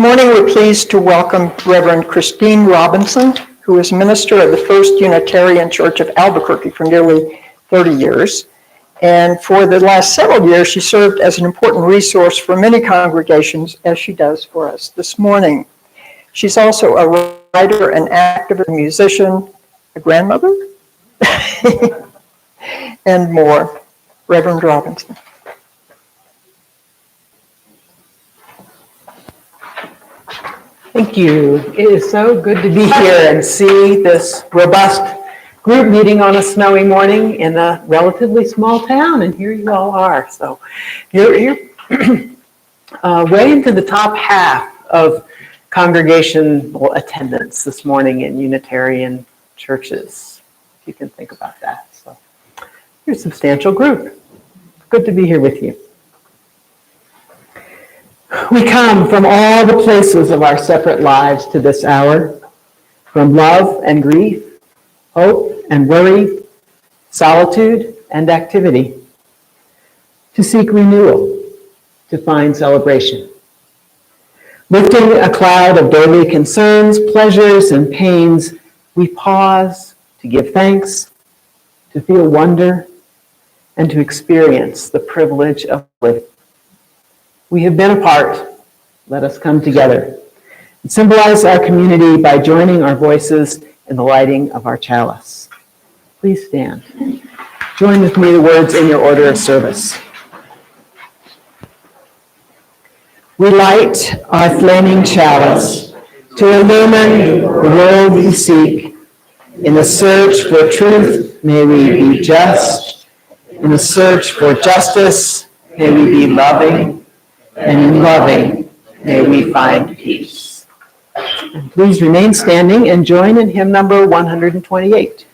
morning, we're pleased to welcome Reverend Christine Robinson, who is minister of the First Unitarian Church of Albuquerque for nearly 30 years. And for the last several years, she served as an important resource for many congregations, as she does for us this morning. She's also a writer, an activist, a musician, a grandmother, and more. Reverend Robinson. Thank you. It is so good to be here and see this robust group meeting on a snowy morning in a relatively small town, and here you all are. So you're way into the top half of congregational attendance this morning in Unitarian churches, if you can think about that. So you're a substantial group. Good to be here with you. We come from all the places of our separate lives to this hour, from love and grief, hope and worry, solitude and activity, to seek renewal, to find celebration. Lifting a cloud of daily concerns, pleasures, and pains, we pause to give thanks, to feel wonder, and to experience the privilege of living. We have been apart. Let us come together and symbolize our community by joining our voices in the lighting of our chalice. Please stand. Join with me the words in your order of service. We light our flaming chalice to illumine the world we seek. In the search for truth, may we be just. In the search for justice, may we be loving. And in loving, may we find peace. And please remain standing and join in hymn number 128.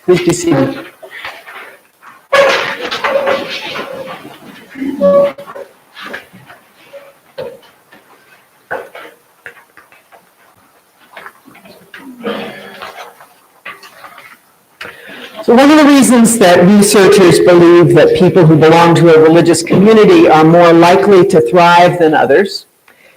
Please be seated. So one of the reasons that researchers believe that people who belong to a religious community are more likely to thrive than others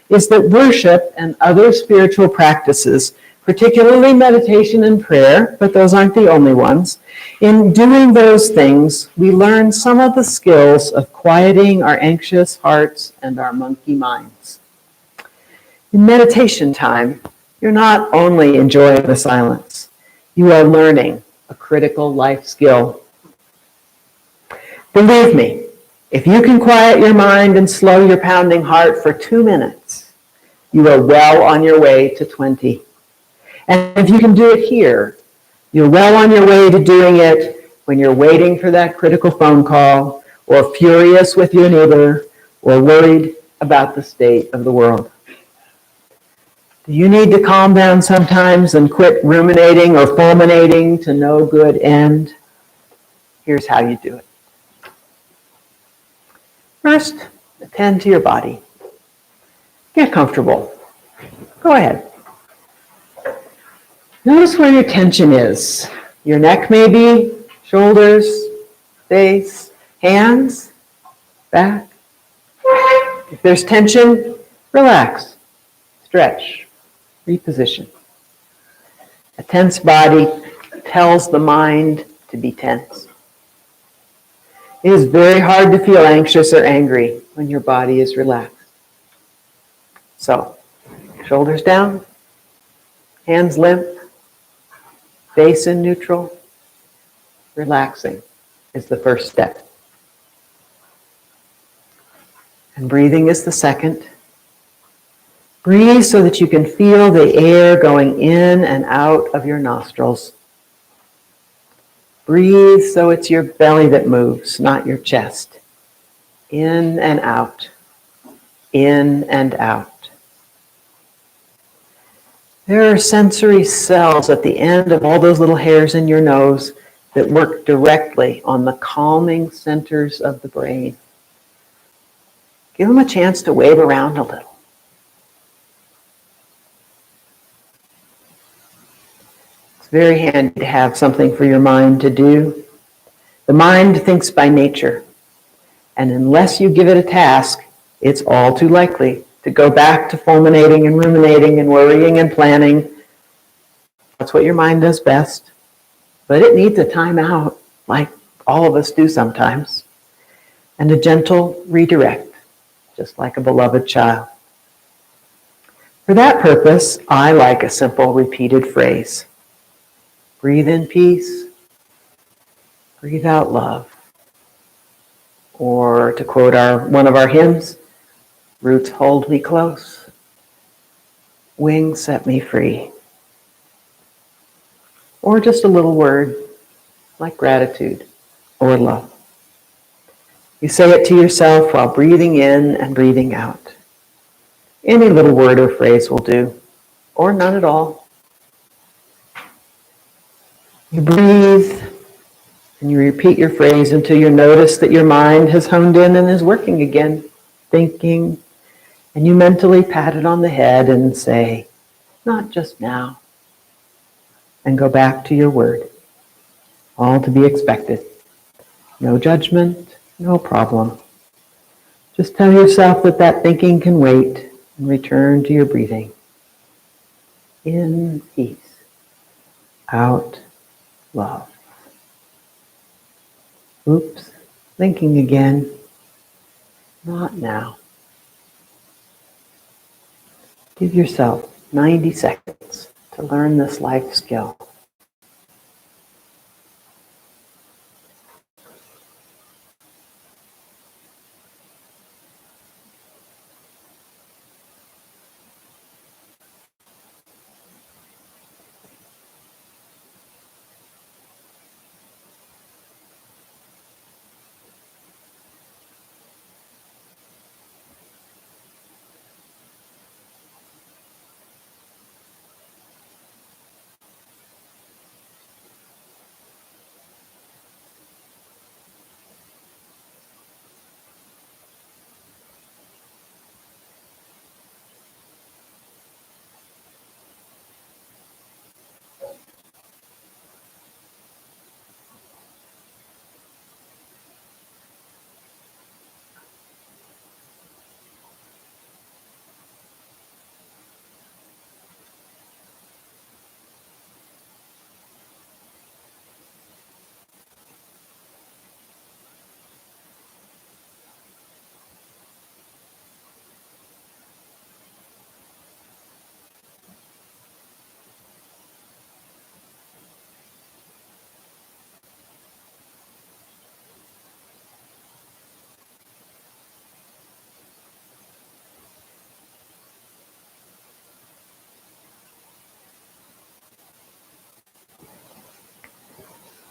is that worship and other spiritual practices particularly meditation and prayer, but those aren't the only ones. In doing those things, we learn some of the skills of quieting our anxious hearts and our monkey minds. In meditation time, you're not only enjoying the silence, you are learning a critical life skill. Believe me, if you can quiet your mind and slow your pounding heart for 2 minutes, you are well on your way to 20. And if you can do it here, you're well on your way to doing it when you're waiting for that critical phone call, or furious with your neighbor, or worried about the state of the world. Do you need to calm down sometimes and quit ruminating or fulminating to no good end? Here's how you do it. First, attend to your body. Get comfortable. Go ahead. Notice where your tension is. Your neck maybe, shoulders, face, hands, back. If there's tension, relax, stretch, reposition. A tense body tells the mind to be tense. It is very hard to feel anxious or angry when your body is relaxed. So, shoulders down, hands limp, face in neutral. Relaxing is the first step. And breathing is the second. Breathe so that you can feel the air going in and out of your nostrils. Breathe so it's your belly that moves, not your chest. In and out. In and out. There are sensory cells at the end of all those little hairs in your nose that work directly on the calming centers of the brain. Give them a chance to wave around a little. It's very handy to have something for your mind to do. The mind thinks by nature, and unless you give it a task, it's all too likely to go back to fulminating and ruminating and worrying and planning. That's what your mind does best. But it needs a timeout, like all of us do sometimes, and a gentle redirect, just like a beloved child. For that purpose, I like a simple repeated phrase. Breathe in peace, breathe out love. Or to quote one of our hymns, roots hold me close, wings set me free. Or just a little word like gratitude or love. You say it to yourself while breathing in and breathing out. Any little word or phrase will do, or none at all. You breathe and you repeat your phrase until you notice that your mind has honed in and is working again, thinking, and you mentally pat it on the head and say, not just now, and go back to your word. All to be expected. No judgment, no problem. Just tell yourself that thinking can wait and return to your breathing. In peace, out love. Oops, thinking again. Not now. Give yourself 90 seconds to learn this life skill.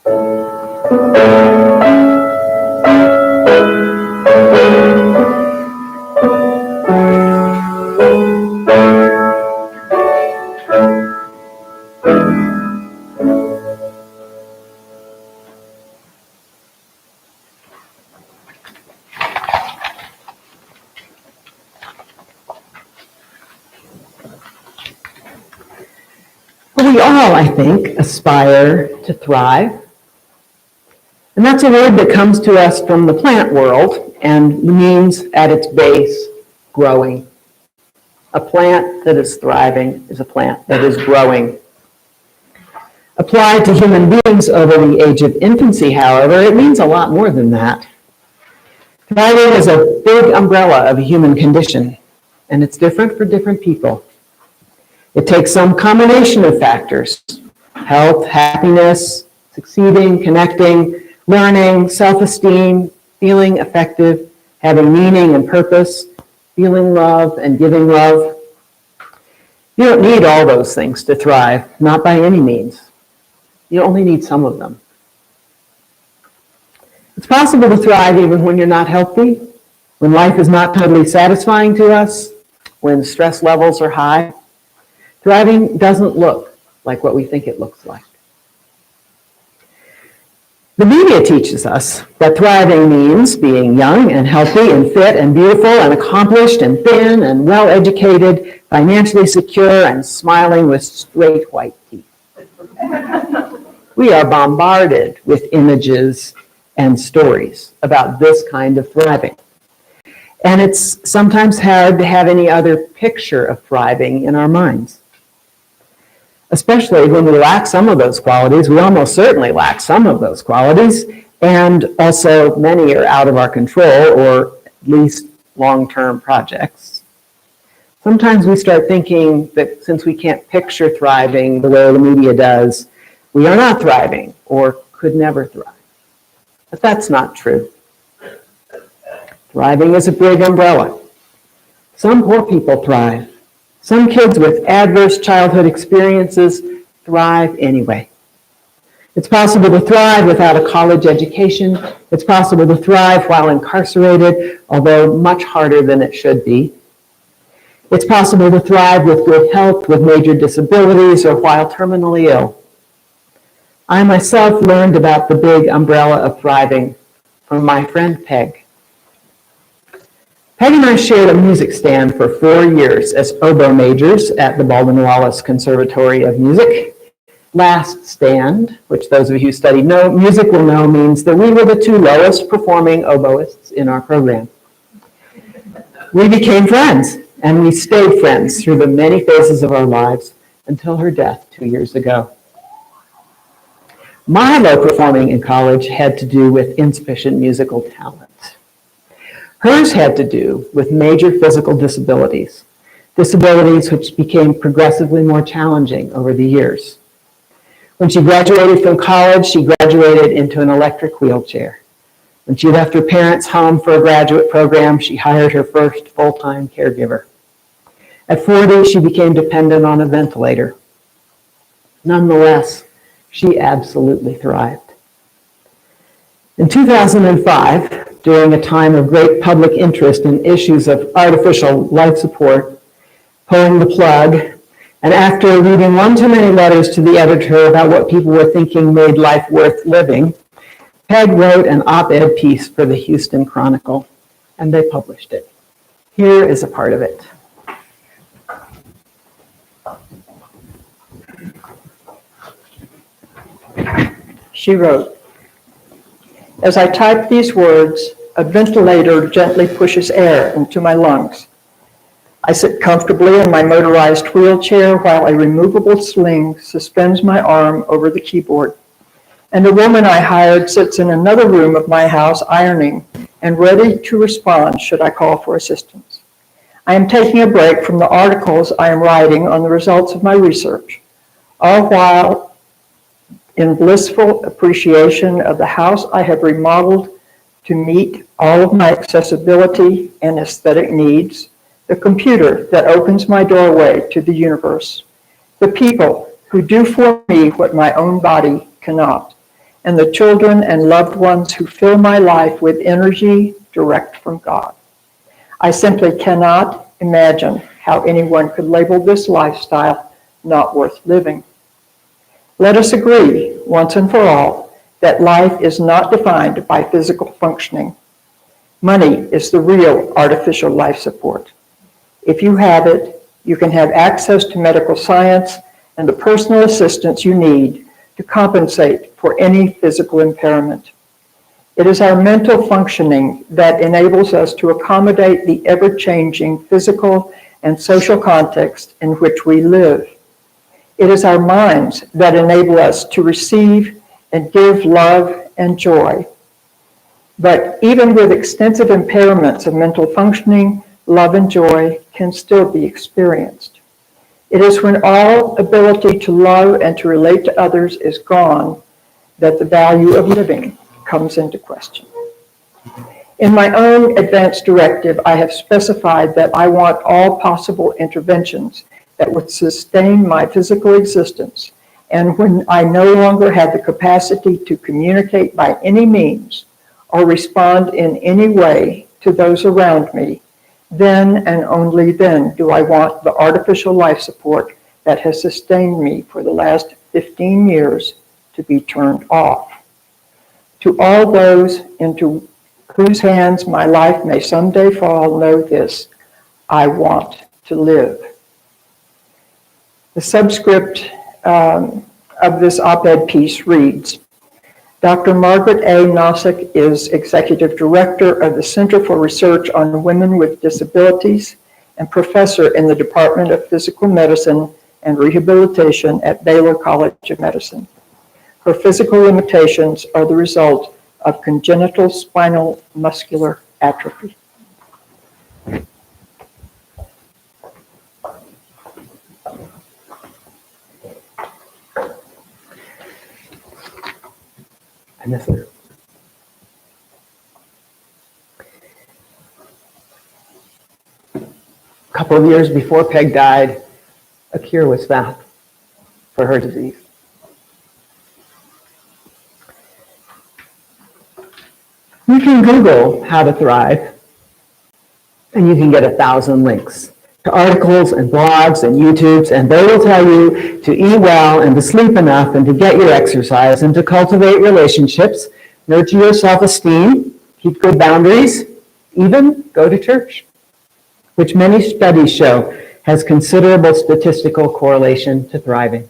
We all, I think, aspire to thrive. And that's a word that comes to us from the plant world and means at its base, growing. A plant that is thriving is a plant that is growing. Applied to human beings over the age of infancy, however, it means a lot more than that. Thriving is a big umbrella of a human condition, and it's different for different people. It takes some combination of factors: health, happiness, succeeding, connecting, learning, self-esteem, feeling effective, having meaning and purpose, feeling love and giving love. You don't need all those things to thrive, not by any means. You only need some of them. It's possible to thrive even when you're not healthy, when life is not totally satisfying to us, when stress levels are high. Thriving doesn't look like what we think it looks like. The media teaches us that thriving means being young and healthy and fit and beautiful and accomplished and thin and well-educated, financially secure and smiling with straight white teeth. We are bombarded with images and stories about this kind of thriving. And it's sometimes hard to have any other picture of thriving in our minds. Especially when we lack some of those qualities. We almost certainly lack some of those qualities, and also many are out of our control, or at least long-term projects. Sometimes we start thinking that since we can't picture thriving the way the media does, we are not thriving or could never thrive. But that's not true. Thriving is a big umbrella. Some poor people thrive. Some kids with adverse childhood experiences thrive anyway. It's possible to thrive without a college education. It's possible to thrive while incarcerated, although much harder than it should be. It's possible to thrive with good health, with major disabilities, or while terminally ill. I myself learned about the big umbrella of thriving from my friend Peg. Peg and I shared a music stand for 4 years as oboe majors at the Baldwin Wallace Conservatory of Music. Last stand, which those of you who study music will know, means that we were the 2 lowest performing oboists in our program. We became friends, and we stayed friends through the many phases of our lives until her death 2 years ago. My low performing in college had to do with insufficient musical talent. Hers had to do with major physical disabilities, disabilities which became progressively more challenging over the years. When she graduated from college, she graduated into an electric wheelchair. When she left her parents' home for a graduate program, she hired her first full-time caregiver. At 40, she became dependent on a ventilator. Nonetheless, she absolutely thrived. In 2005, during a time of great public interest in issues of artificial life support, pulling the plug, and after reading one too many letters to the editor about what people were thinking made life worth living, Peg wrote an op-ed piece for the Houston Chronicle, and they published it. Here is a part of it. She wrote, "As I type these words, a ventilator gently pushes air into my lungs. I sit comfortably in my motorized wheelchair while a removable sling suspends my arm over the keyboard. And the woman I hired sits in another room of my house ironing and ready to respond should I call for assistance. I am taking a break from the articles I am writing on the results of my research, all while in blissful appreciation of the house I have remodeled to meet all of my accessibility and aesthetic needs, the computer that opens my doorway to the universe, the people who do for me what my own body cannot, and the children and loved ones who fill my life with energy direct from God. I simply cannot imagine how anyone could label this lifestyle not worth living. Let us agree, once and for all, that life is not defined by physical functioning. Money is the real artificial life support. If you have it, you can have access to medical science and the personal assistance you need to compensate for any physical impairment. It is our mental functioning that enables us to accommodate the ever-changing physical and social context in which we live. It is our minds that enable us to receive and give love and joy. But even with extensive impairments of mental functioning, love and joy can still be experienced. It is when all ability to love and to relate to others is gone that the value of living comes into question. In my own advance directive, I have specified that I want all possible interventions that would sustain my physical existence, and when I no longer have the capacity to communicate by any means or respond in any way to those around me, then and only then do I want the artificial life support that has sustained me for the last 15 years to be turned off. To all those into whose hands my life may someday fall, know this: I want to live. The subscript of this op-ed piece reads, Dr. Margaret A. Nozick is Executive Director of the Center for Research on Women with Disabilities and Professor in the Department of Physical Medicine and Rehabilitation at Baylor College of Medicine. Her physical limitations are the result of congenital spinal muscular atrophy. I miss her. A couple of years before Peg died, a cure was found for her disease. You can Google how to thrive, and you can get 1,000 links to articles and blogs and YouTubes, and they will tell you to eat well and to sleep enough and to get your exercise and to cultivate relationships, nurture your self-esteem, keep good boundaries, even go to church, which many studies show has considerable statistical correlation to thriving.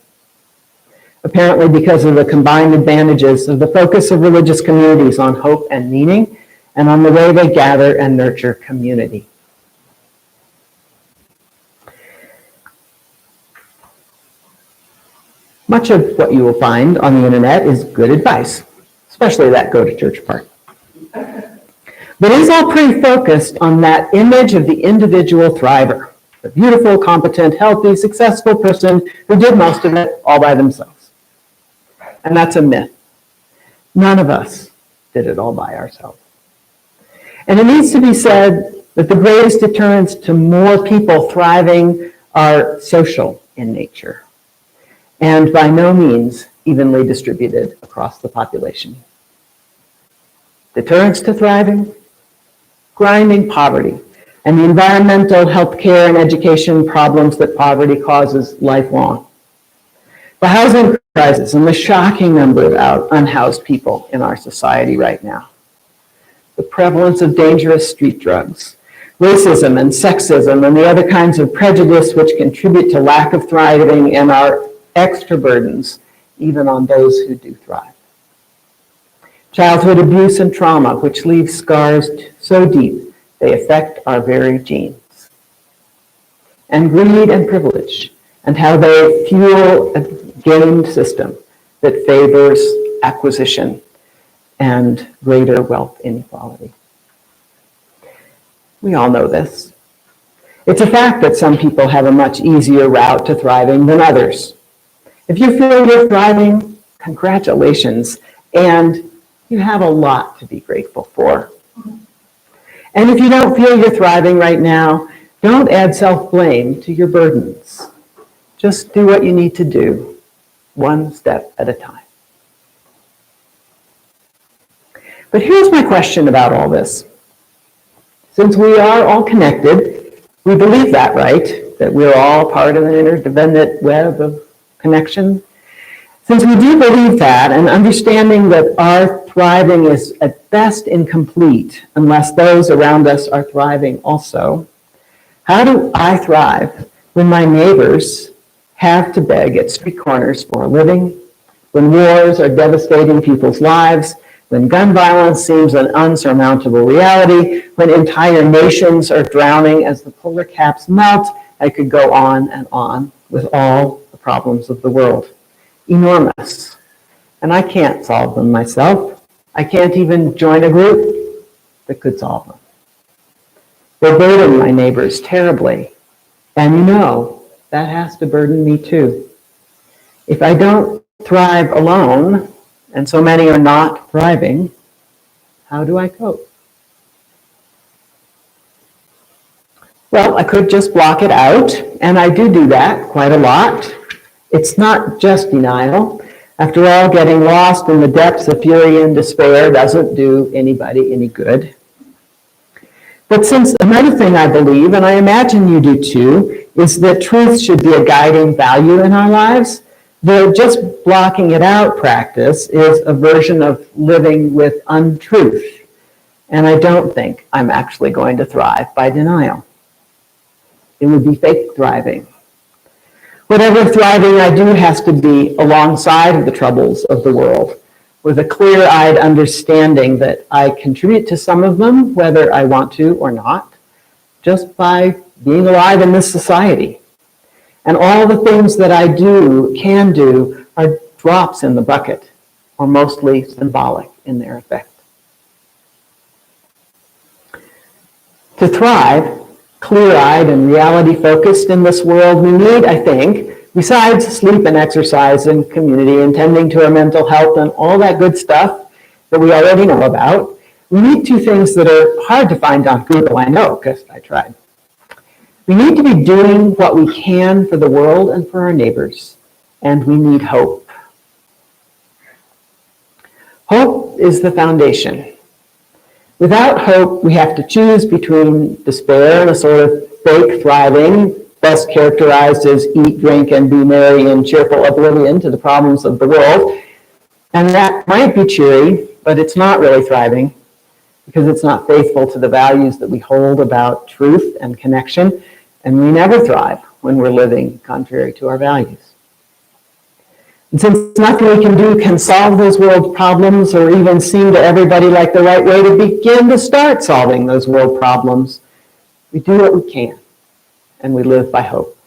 Apparently because of the combined advantages of the focus of religious communities on hope and meaning and on the way they gather and nurture community. Much of what you will find on the internet is good advice, especially that go to church part. But it is all pretty focused on that image of the individual thriver, the beautiful, competent, healthy, successful person who did most of it all by themselves. And that's a myth. None of us did it all by ourselves. And it needs to be said that the greatest deterrents to more people thriving are social in nature, and by no means evenly distributed across the population. Deterrents to thriving, grinding poverty, and the environmental, healthcare, and education problems that poverty causes lifelong. The housing crisis and the shocking number of unhoused people in our society right now. The prevalence of dangerous street drugs, racism and sexism, and the other kinds of prejudice which contribute to lack of thriving and are extra burdens, even on those who do thrive. Childhood abuse and trauma, which leave scars so deep they affect our very genes. And greed and privilege, and how they fuel a game system that favors acquisition and greater wealth inequality. We all know this. It's a fact that some people have a much easier route to thriving than others. If you feel you're thriving, congratulations, and you have a lot to be grateful for. And if you don't feel you're thriving right now, don't add self-blame to your burdens. Just do what you need to do, one step at a time. But here's my question about all this. Since we are all connected, we believe that, right? That we're all part of an interdependent web of connection. Since we do believe that, and understanding that our thriving is at best incomplete unless those around us are thriving also, how do I thrive when my neighbors have to beg at street corners for a living, when wars are devastating people's lives, when gun violence seems an unsurmountable reality, when entire nations are drowning as the polar caps melt? I could go on with all the problems of the world. Enormous. And I can't solve them myself. I can't even join a group that could solve them. They burden my neighbors terribly. And you know, that has to burden me too. If I don't thrive alone, and so many are not thriving, how do I cope? Well, I could just block it out, and I do that quite a lot. It's not just denial. After all, getting lost in the depths of fury and despair doesn't do anybody any good. But since another thing I believe, and I imagine you do too, is that truth should be a guiding value in our lives, the just blocking it out practice is a version of living with untruth. And I don't think I'm actually going to thrive by denial. It would be fake thriving. Whatever thriving I do has to be alongside of the troubles of the world, with a clear-eyed understanding that I contribute to some of them, whether I want to or not, just by being alive in this society. And all the things that I can do, are drops in the bucket, or mostly symbolic in their effect. To thrive, clear-eyed and reality-focused in this world, we need, I think, besides sleep and exercise and community and tending to our mental health and all that good stuff that we already know about, we need two things that are hard to find on Google, I know, because I tried. We need to be doing what we can for the world and for our neighbors, and we need hope. Hope is the foundation. Without hope, we have to choose between despair and a sort of fake thriving, best characterized as eat, drink, and be merry in cheerful oblivion to the problems of the world. And that might be cheery, but it's not really thriving because it's not faithful to the values that we hold about truth and connection, and we never thrive when we're living contrary to our values. And since nothing we can do can solve those world problems or even seem to everybody like the right way to begin to start solving those world problems, we do what we can, and we live by hope.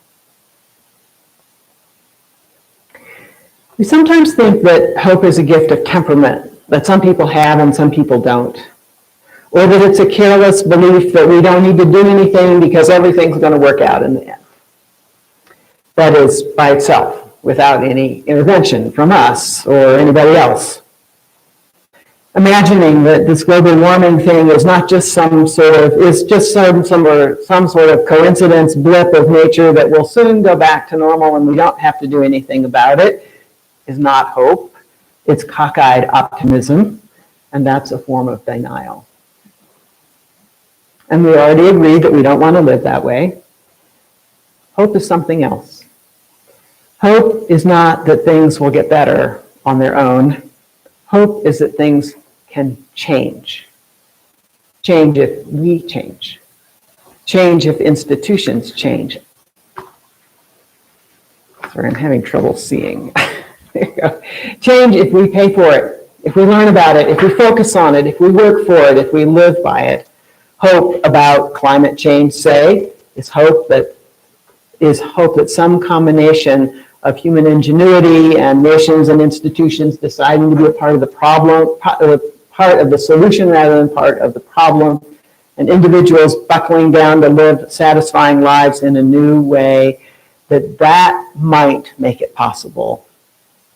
We sometimes think that hope is a gift of temperament, that some people have and some people don't. Or that it's a careless belief that we don't need to do anything because everything's going to work out in the end. That is, by itself, without any intervention from us or anybody else. Imagining that this global warming thing is not just some sort of coincidence blip of nature that will soon go back to normal and we don't have to do anything about it is not hope. It's cockeyed optimism, and that's a form of denial. And we already agreed that we don't want to live that way. Hope is something else. Hope is not that things will get better on their own. Hope is that things can change. Change if we change. Change if institutions change. Sorry, I'm having trouble seeing. There you go. Change if we pay for it, if we learn about it, if we focus on it, if we work for it, if we live by it. Hope about climate change, say, is hope that some combination of human ingenuity and nations and institutions deciding to be a part of the problem, part of the solution rather than part of the problem, and individuals buckling down to live satisfying lives in a new way, that might make it possible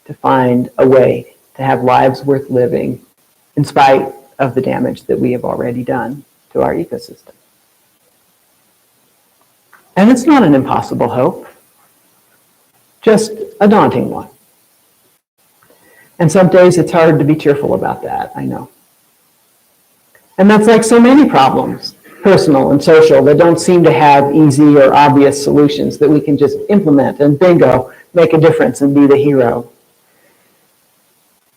to find a way to have lives worth living in spite of the damage that we have already done to our ecosystem. And it's not an impossible hope, just a daunting one. And some days it's hard to be cheerful about that, I know. And that's like so many problems, personal and social, that don't seem to have easy or obvious solutions that we can just implement and bingo, make a difference and be the hero.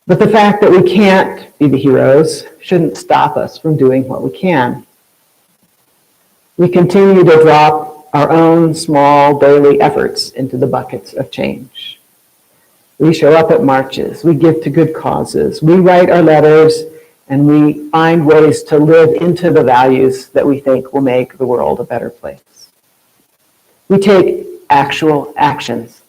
But the fact that we can't be the heroes shouldn't stop us from doing what we can. We continue to drop our own small daily efforts into the buckets of change. We show up at marches, we give to good causes, we write our letters, and we find ways to live into the values that we think will make the world a better place. We take actual actions.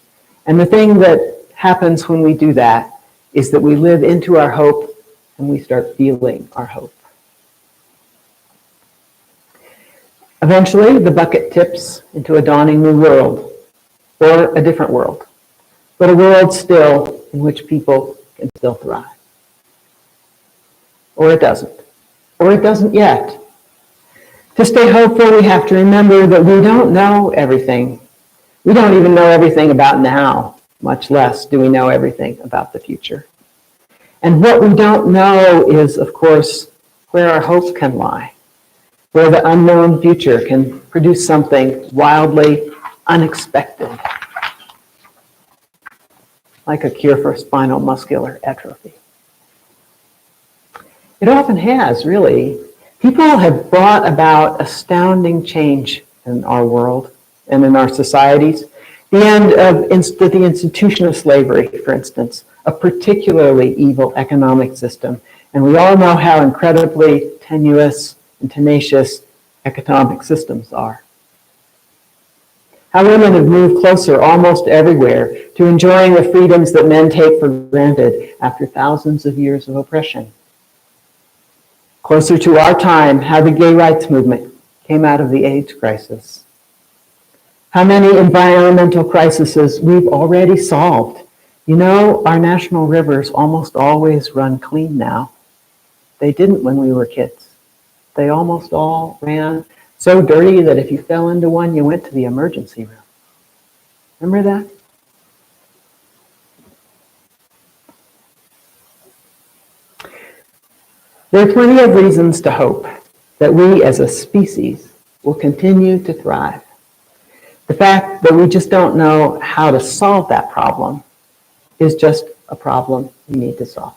And the thing that happens when we do that is that we live into our hope and we start feeling our hope. Eventually, the bucket tips into a dawning new world, or a different world, but a world still in which people can still thrive. Or it doesn't. Or it doesn't yet. To stay hopeful, we have to remember that we don't know everything. We don't even know everything about now, much less do we know everything about the future. And what we don't know is, of course, where our hope can lie, where the unknown future can produce something wildly unexpected, like a cure for spinal muscular atrophy. It often has, really. People have brought about astounding change in our world and in our societies. The end of the institution of slavery, for instance, a particularly evil economic system. And we all know how incredibly tenuous and tenacious economic systems are. How women have moved closer almost everywhere to enjoying the freedoms that men take for granted after thousands of years of oppression. Closer to our time, how the gay rights movement came out of the AIDS crisis. How many environmental crises we've already solved. You know, our national rivers almost always run clean now. They didn't when we were kids. They almost all ran so dirty that if you fell into one, you went to the emergency room. Remember that? There are plenty of reasons to hope that we as a species will continue to thrive. The fact that we just don't know how to solve that problem is just a problem we need to solve.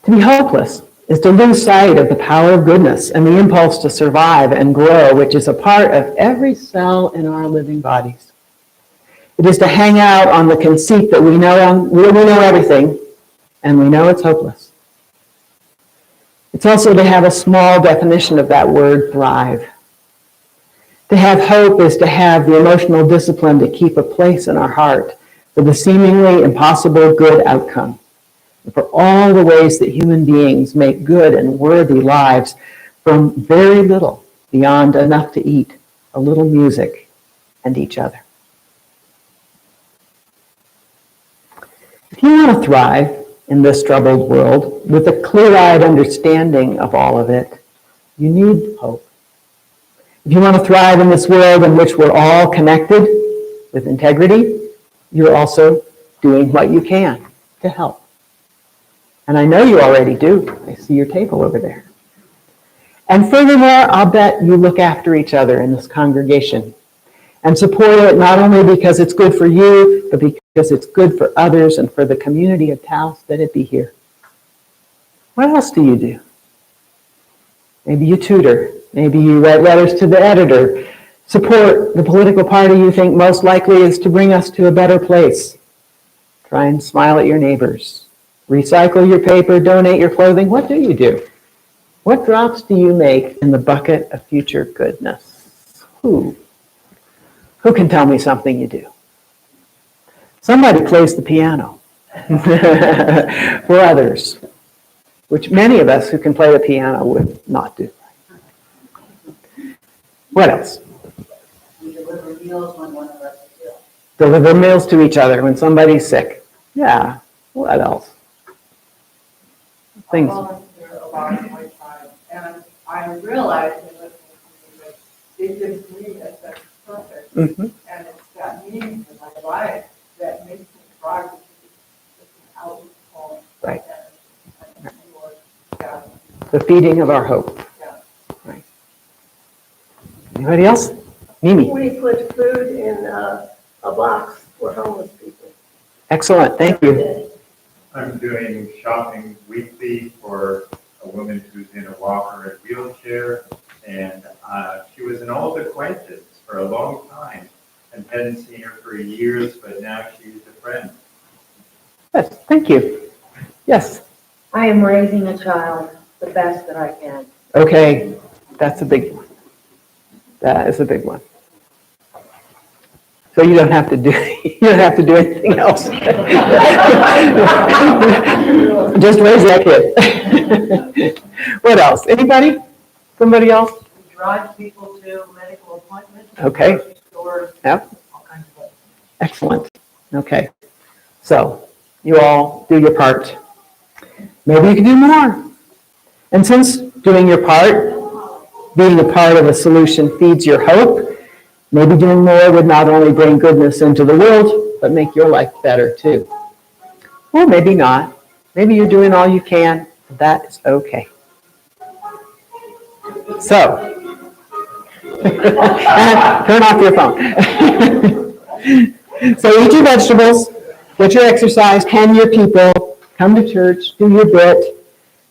To be hopeless is to lose sight of the power of goodness and the impulse to survive and grow, which is a part of every cell in our living bodies. It is to hang out on the conceit that we know everything, and we know it's hopeless. It's also to have a small definition of that word, thrive. To have hope is to have the emotional discipline to keep a place in our heart for the seemingly impossible good outcome, and for all the ways that human beings make good and worthy lives from very little beyond enough to eat, a little music, and each other. If you want to thrive in this troubled world with a clear-eyed understanding of all of it, you need hope. If you want to thrive in this world in which we're all connected with integrity, you're also doing what you can to help. And I know you already do. I see your table over there. And furthermore, I'll bet you look after each other in this congregation and support it not only because it's good for you, but because it's good for others and for the community of Taos that it be here. What else do you do? Maybe you tutor. Maybe you write letters to the editor. Support the political party you think most likely is to bring us to a better place. Try and smile at your neighbors. Recycle your paper, donate your clothing. What do you do? What drops do you make in the bucket of future goodness? Who can tell me something you do? Somebody plays the piano for others, which many of us who can play the piano would not do. What else? We deliver meals when one of us is ill. Deliver meals to each other when somebody's sick. Yeah. What else? Things. I volunteer a lot of my time, and I realize in listening to you that it gives me a sense of purpose, and it's that meaning in my life that makes me try to keep this outreach calling. Right. And your the feeding of our hope. Yeah. Right. Anybody else? Mimi. We put food in a box for homeless people. Excellent, thank every you. day. I'm doing shopping weekly for a woman who's in a walker and wheelchair, and she was an old acquaintance for a long time and hadn't seen her for years, but now she's a friend. Yes, thank you. Yes, I am raising a child the best that I can. okay, that's a big one. That is a big one. So you don't have to do, you don't have to do anything else. Just raise that kid. What else? Anybody? Somebody else? We drive people to medical appointments. Okay. Grocery stores, Yep. all kinds of places. Excellent. Okay. So you all do your part. Maybe you can do more. And since doing your part, being a part of a solution feeds your hope, maybe doing more would not only bring goodness into the world, but make your life better too. Or maybe not. Maybe you're doing all you can. That is okay. So, turn off your phone. So eat your vegetables, get your exercise, tend your people, come to church, do your bit.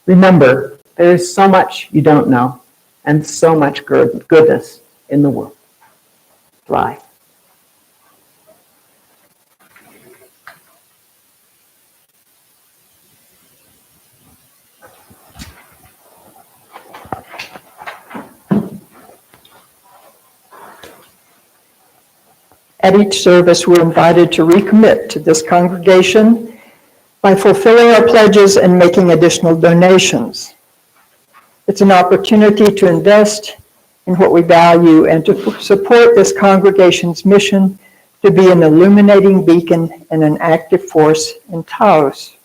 Remember, there is so much you don't know and so much goodness in the world. Thrive. At each service, we're invited to recommit to this congregation by fulfilling our pledges and making additional donations. It's an opportunity to invest in what we value and to support this congregation's mission to be an illuminating beacon and an active force in Taos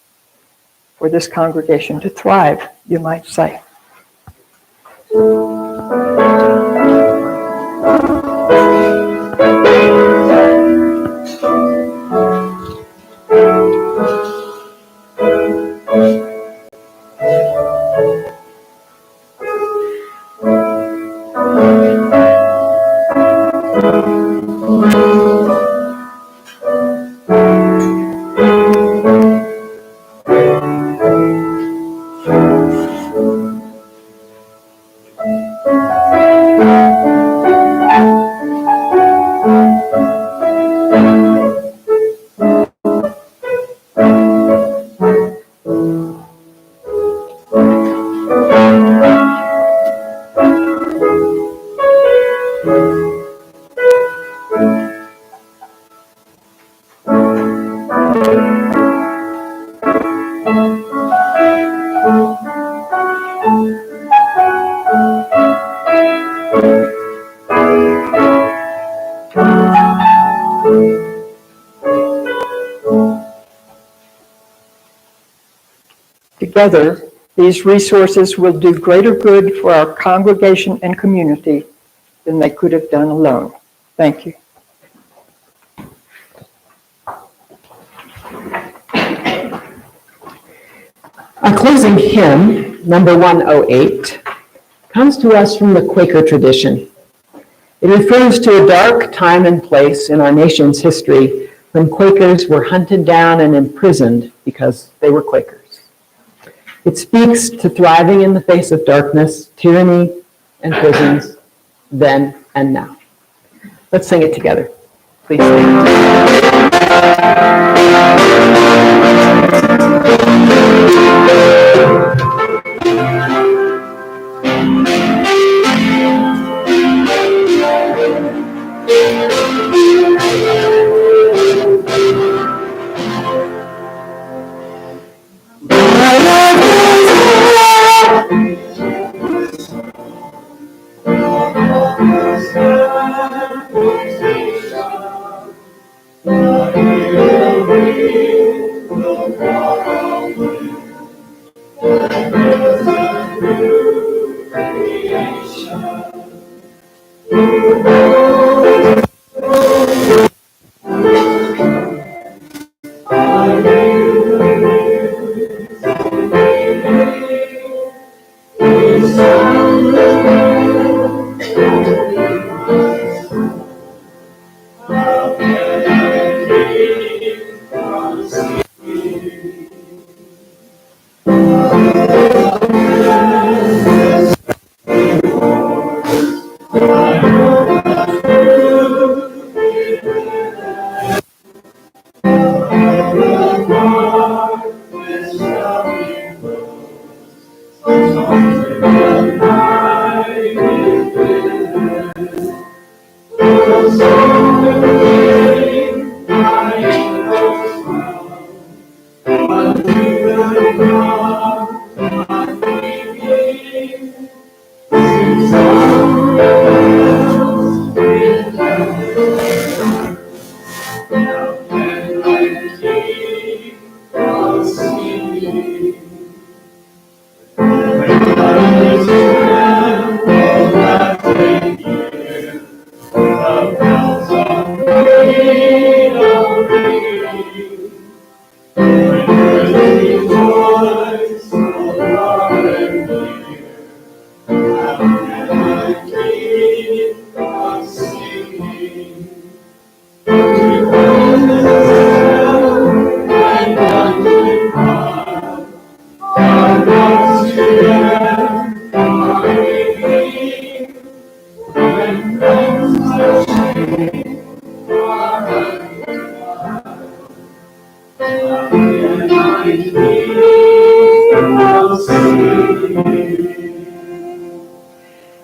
for this congregation to thrive, you might say. Together, these resources will do greater good for our congregation and community than they could have done alone. Thank you. Our closing hymn, number 108, comes to us from the Quaker tradition. It refers to a dark time and place in our nation's history when Quakers were hunted down and imprisoned because they were Quakers. It speaks to thriving in the face of darkness, tyranny, and prisons, then and now. Let's sing it together. Please sing.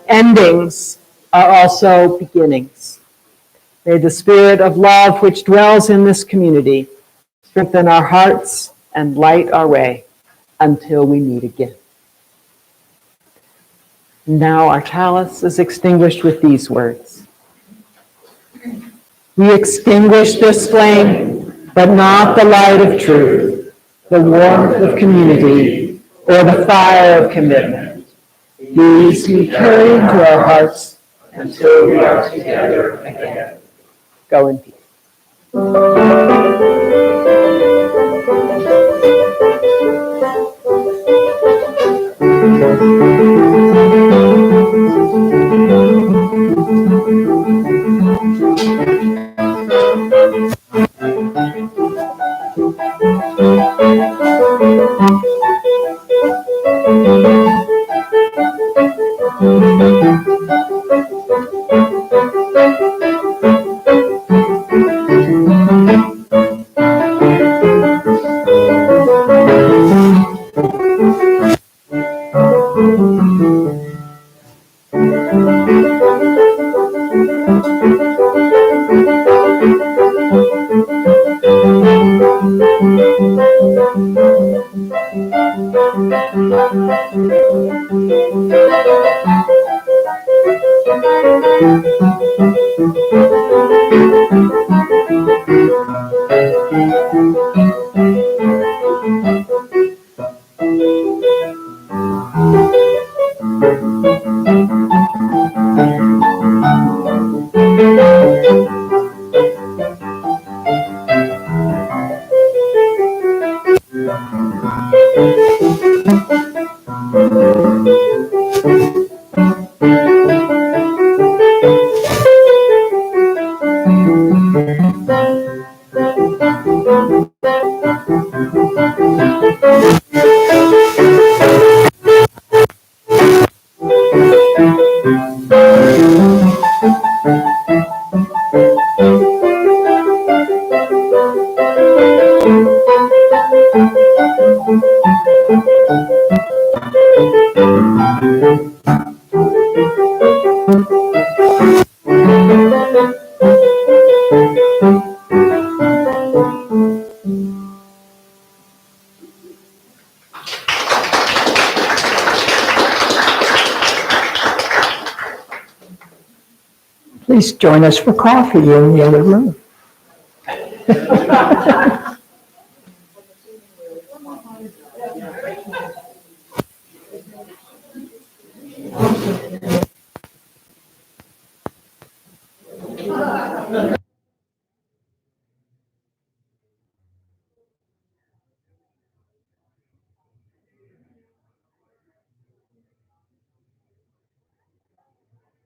Endings are also beginnings. May the spirit of love which dwells in this community strengthen our hearts and light our way until we meet again. Now our chalice is extinguished with these words. We extinguish this flame, but not the light of truth, the warmth of community, or the fire of commitment. These we carry into our hearts until we are together again. Go in peace. Please join us for coffee in the other room.